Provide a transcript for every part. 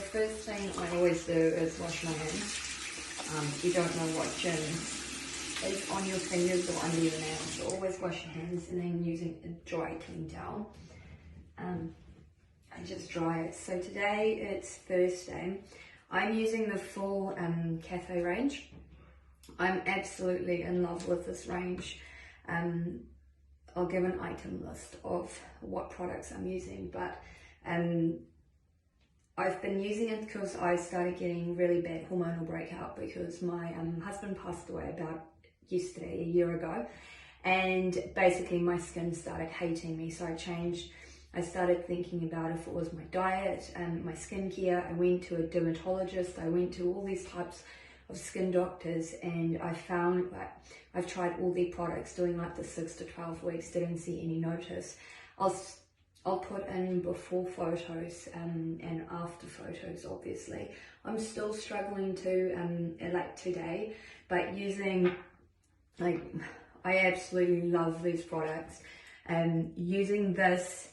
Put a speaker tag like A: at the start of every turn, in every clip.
A: first thing I always do is wash my hands. You don't know what germs is on your fingers or under your nails, so always wash your hands, and then using a dry clean towel. I just dry it. So today it's Thursday. I'm using the full Caithy range. I'm absolutely in love with this range. I'll give an item list of what products I'm using, but I've been using it because I started getting really bad hormonal breakout because my husband passed away about yesterday, a year ago, and basically my skin started hating me. So I started thinking about if it was my diet and my skincare. I went to a dermatologist, I went to all these types of skin doctors, and I found that I've tried all the products, doing like the 6 to 12 weeks, didn't see any notice. I'll put in before photos and after photos, obviously. I'm still struggling to, like today, but using, like, I absolutely love these products. Using this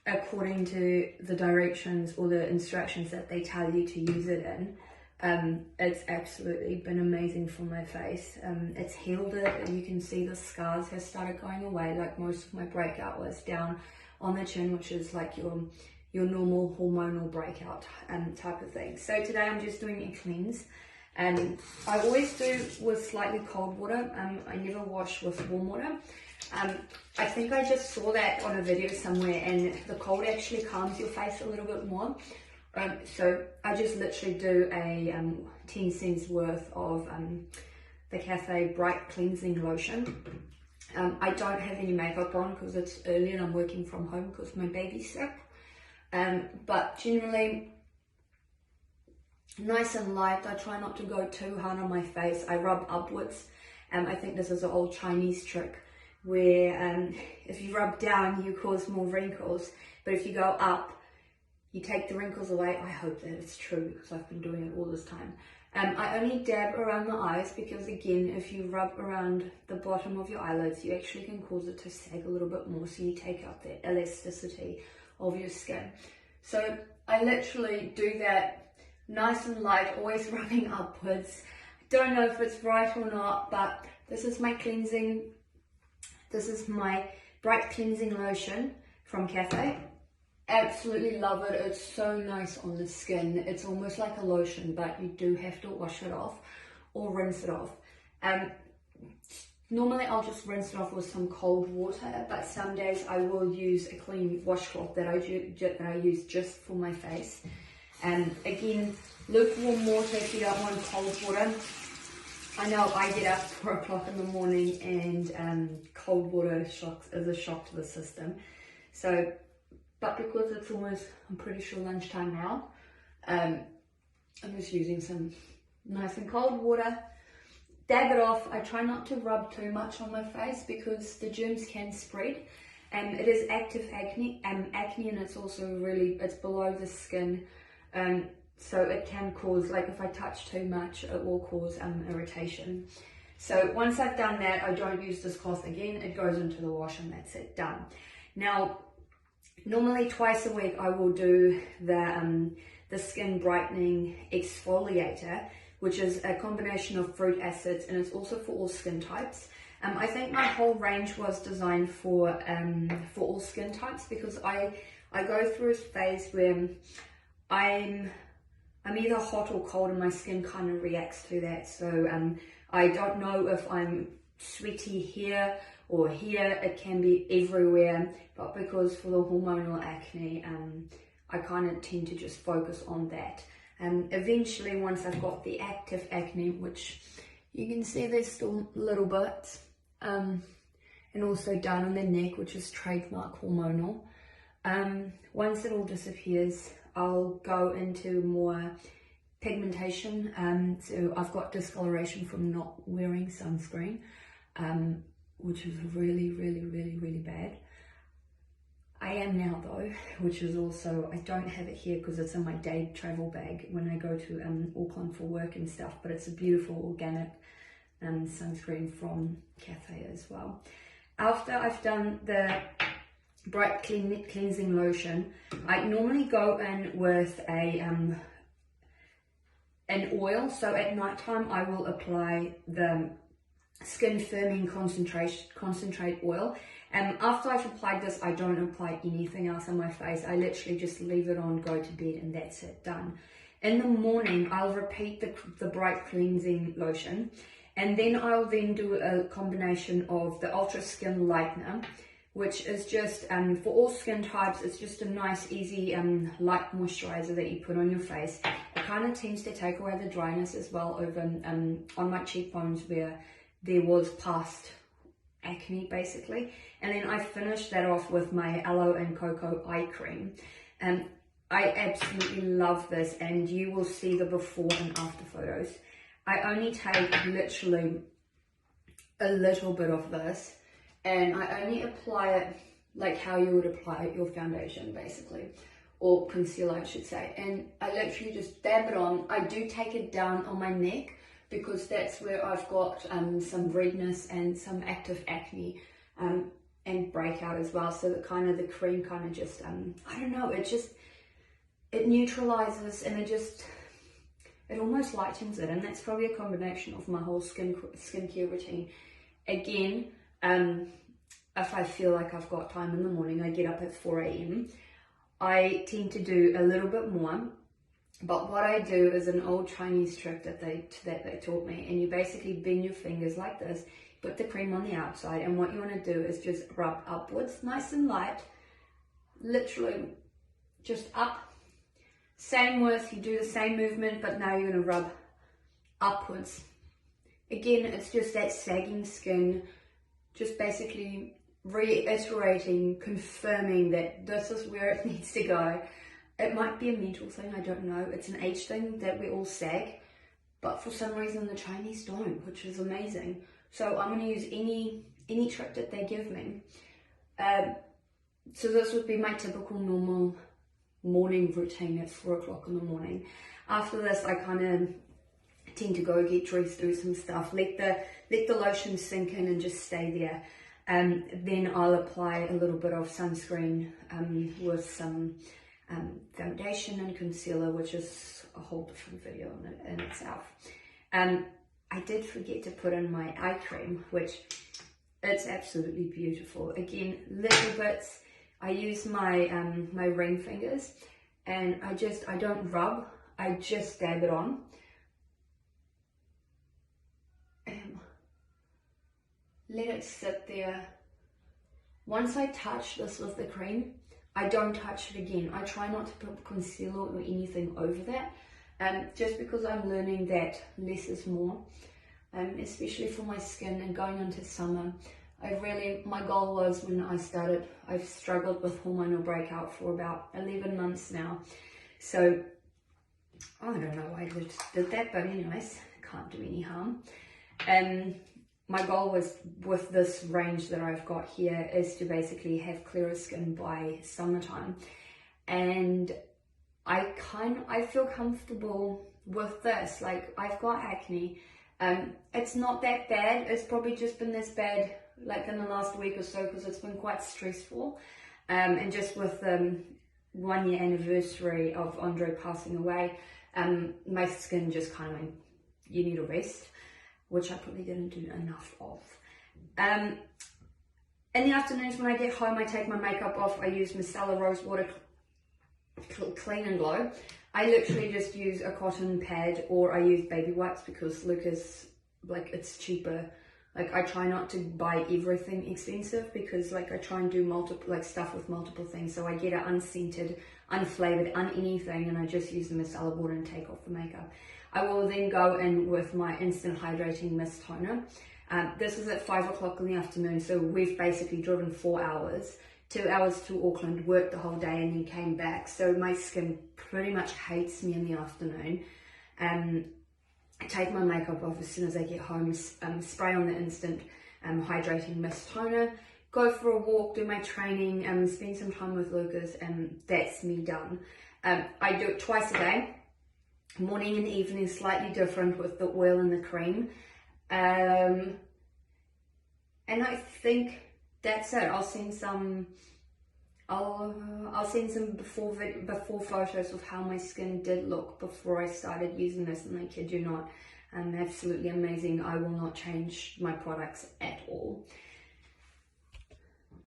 A: according to the directions or the instructions that they tell you to use it in, it's absolutely been amazing for my face. It's healed it. You can see the scars have started going away. Like, most of my breakout was down on the chin, which is like your normal hormonal breakout type of thing. So today I'm just doing a cleanse, and I always do with slightly cold water. I never wash with warm water. I think I just saw that on a video somewhere, and the cold actually calms your face a little bit more. So I just literally do a 10 cents worth of the Caithy Bright Cleansing Lotion. I don't have any makeup on because it's early and I'm working from home because my baby's sick. But generally, nice and light. I try not to go too hard on my face. I rub upwards. I think this is an old Chinese trick where if you rub down, you cause more wrinkles. But if you go up, you take the wrinkles away. I hope that it's true because I've been doing it all this time. I only dab around the eyes because, again, if you rub around the bottom of your eyelids, you actually can cause it to sag a little bit more, so you take out the elasticity of your skin. So I literally do that nice and light, always rubbing upwards. Don't know if it's right or not, but this is my cleansing. This is my Bright Cleansing Lotion from Caithy. Absolutely love it. It's so nice on the skin. It's almost like a lotion, but you do have to wash it off or rinse it off. Normally I'll just rinse it off with some cold water, but some days I will use a clean washcloth that I use just for my face. Again, lukewarm water if you don't want cold water. I know I get up 4 o'clock in the morning and cold water is a shock to the system. So, but because it's almost, I'm pretty sure, lunchtime now, I'm just using some nice and cold water. Dab it off. I try not to rub too much on my face because the germs can spread. It is active acne, and it's also it's below the skin. So it can cause, like if I touch too much, it will cause irritation. So once I've done that, I don't use this cloth again. It goes into the wash and that's it, done. Now, normally twice a week I will do the Skin Brightening Exfoliator, which is a combination of fruit acids, and it's also for all skin types. I think my whole range was designed for all skin types because I go through a phase where I'm either hot or cold and my skin kind of reacts to that. So I don't know if I'm sweaty here or here. It can be everywhere, but because for the hormonal acne, I kind of tend to just focus on that. Eventually, once I've got the active acne, which you can see there's still little bits, and also down on the neck, which is trademark hormonal. Once it all disappears, I'll go into more pigmentation. So I've got discoloration from not wearing sunscreen, which is really, really, really, really bad. I am now though, which is also, I don't have it here because it's in my day travel bag when I go to Auckland for work and stuff, but it's a beautiful organic sunscreen from Caithy as well. After I've done the Bright Cleansing Lotion. I normally go in with an oil, so at night time I will apply the skin firming concentrate oil. After I've applied this, I don't apply anything else on my face. I literally just leave it on, go to bed, and that's it, done. In the morning, I'll repeat the Bright Cleansing Lotion, and then I'll then do a combination of the Ultra Skin Lightener, which is just, for all skin types, it's just a nice, easy, light moisturizer that you put on your face. It kind of tends to take away the dryness as well over on my cheekbones where there was past acne, basically. And then I finished that off with my Aloe and Cocoa Eye Cream. I absolutely love this, and you will see the before and after photos. I only take literally a little bit of this, and I only apply it like how you would apply your foundation, basically, or concealer, I should say. And I literally just dab it on. I do take it down on my neck because that's where I've got some redness and some active acne and breakout as well. So that kind of the cream kind of just, I don't know, it neutralizes, and it almost lightens it, and that's probably a combination of my whole skincare routine. Again, if I feel like I've got time in the morning, I get up at 4 a.m. I tend to do a little bit more, but what I do is an old Chinese trick that they taught me, and you basically bend your fingers like this, put the cream on the outside, and what you want to do is just rub upwards, nice and light, literally just up. Same with, you do the same movement, but now you're going to rub upwards. Again, it's just that sagging skin, just basically reiterating, confirming that this is where it needs to go. It might be a mental thing, I don't know. It's an age thing that we all sag, but for some reason the Chinese don't, which is amazing. So I'm going to use any trick that they give me. So this would be my typical normal morning routine at 4 o'clock in the morning. After this, I kind of tend to go get dressed, do some stuff, let the lotion sink in and just stay there. Then I'll apply a little bit of sunscreen with some foundation and concealer, which is a whole different video in itself. I did forget to put in my eye cream, which it's absolutely beautiful. Again, little bits. I use my my ring fingers, and I don't rub, I just dab it on. Let it sit there. Once I touch this with the cream, I don't touch it again. I try not to put concealer or anything over that, just because I'm learning that less is more, especially for my skin and going into summer. My goal was when I started, I've struggled with hormonal breakout for about 11 months now. So, I don't know why I just did that, but anyways, can't do any harm. My goal was, with this range that I've got here, is to basically have clearer skin by summertime. And I feel comfortable with this. Like, I've got acne. It's not that bad. It's probably just been this bad like in the last week or so, because it's been quite stressful, and just with the 1 year anniversary of Andre passing away, my skin just kind of went, you need a rest, which I probably didn't do enough of. In the afternoons when I get home, I take my makeup off. I use Micellar Rose Water Clean and Glow. I literally just use a cotton pad, or I use baby wipes because Lucas, like, it's cheaper. Like, I try not to buy everything expensive, because like I try and do stuff with multiple things. So I get it unscented, unflavored, anything, and I just use the micellar water and take off the makeup. I will then go in with my instant hydrating mist toner. This is at 5 o'clock in the afternoon, so we've basically driven 4 hours, 2 hours to Auckland, worked the whole day, and then came back. So my skin pretty much hates me in the afternoon. I take my makeup off as soon as I get home, spray on the instant hydrating mist toner, go for a walk, do my training, spend some time with Lucas, and that's me done. I do it twice a day, morning and evening, slightly different with the oil and the cream. And I think that's it. I'll send some I'll send some before photos of how my skin did look before I started using this, and I kid you not, absolutely amazing. I will not change my products at all.